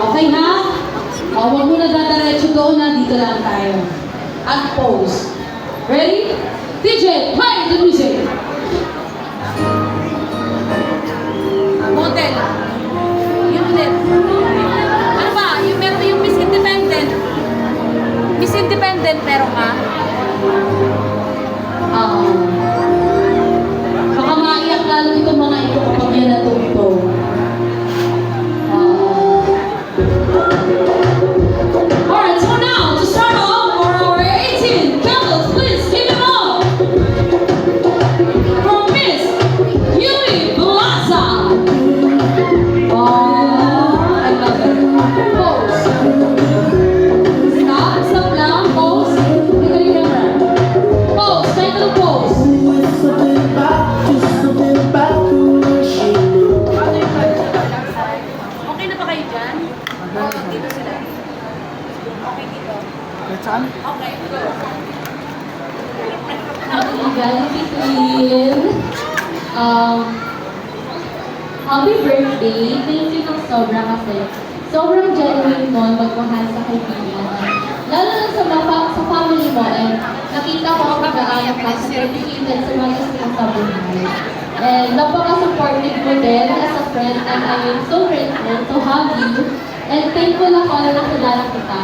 Okay ha? Huwag mo na dadaretso doon na, dito lang tayo. At pose. Ready? DJ, play the music! Model. Yun ulit. Ano ba? Yung meron yung Miss Independent. Miss Independent meron ka? Baka maiyak lalo itong mga ito kapag yan natuto. Alright, so now, to start off for our 18 couples, please give them up! From Miss Yui Plaza! I love it. Pose. Stop, stop lang, pose. Tingnan yung camera. Pose, tayo ka ng pose. Okay na ba kayo dyan? Oo, dito sila. Okay dito. Saan? Okay, go. Guys, between happy birthday. Thank you ng sobra kasi sobrang genuine mo magmahal sa kaibigan. Lalo na sa family mo and nakita ko ang pag-aayak ka sa dedicated sa mga gusto sa buhay. And napaka-supportive mo din as a friend and I am so grateful to have you and thankful ako na nakilala kita.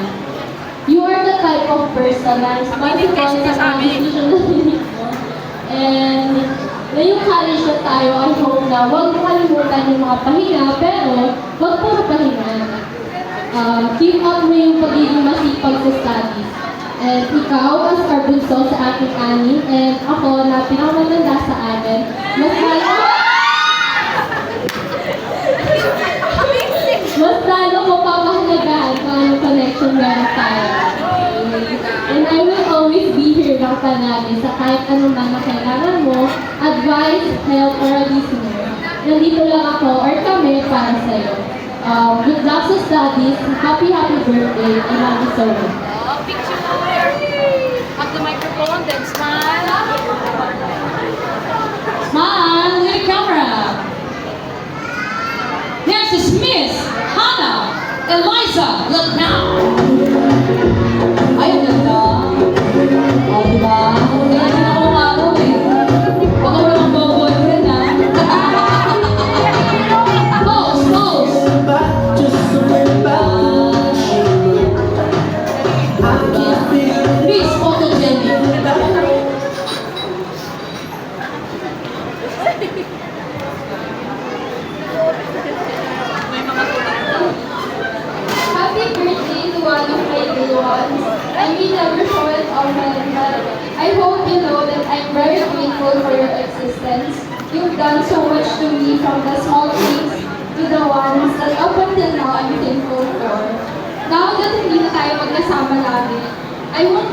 You are the type of person na responsible sa mga decision na hinig mo. And ngayong college na tayo, I hope na huwag mo kalimutan yung mga pahinga, pero huwag puro pahinga. Keep up mo yung pagiging masipag sa studies. And ikaw, as our bunso sa ating anim, and ako na pinakamaganda sa amin, mas lalo ko papahalagaan kung anong connection meron tayo. And I will always be here lang palagi sa kahit anong mga kailangan mo, advice, help, or a listener. Nandito lang ako or kami para sa'yo. Good luck sa studies. Happy birthday. I love you so much. Picture mo. Up the microphone, then smile. Smile with the camera. Next is Miss Hannah Eliza. Look now. Ay, ang ganda. O, diba? Kaya din ako umaraw eh. Baka walang boyfriend ha. Pose, pose. Please, photogenic. May mga tulad. Happy birthday to one of my dear ones. I may never show it online, but I hope you know that I'm very grateful for your existence. You've done so much to me, from the small things to the ones that up until now I'm thankful for. Now that hindi na tayo magkasama lagi, I won't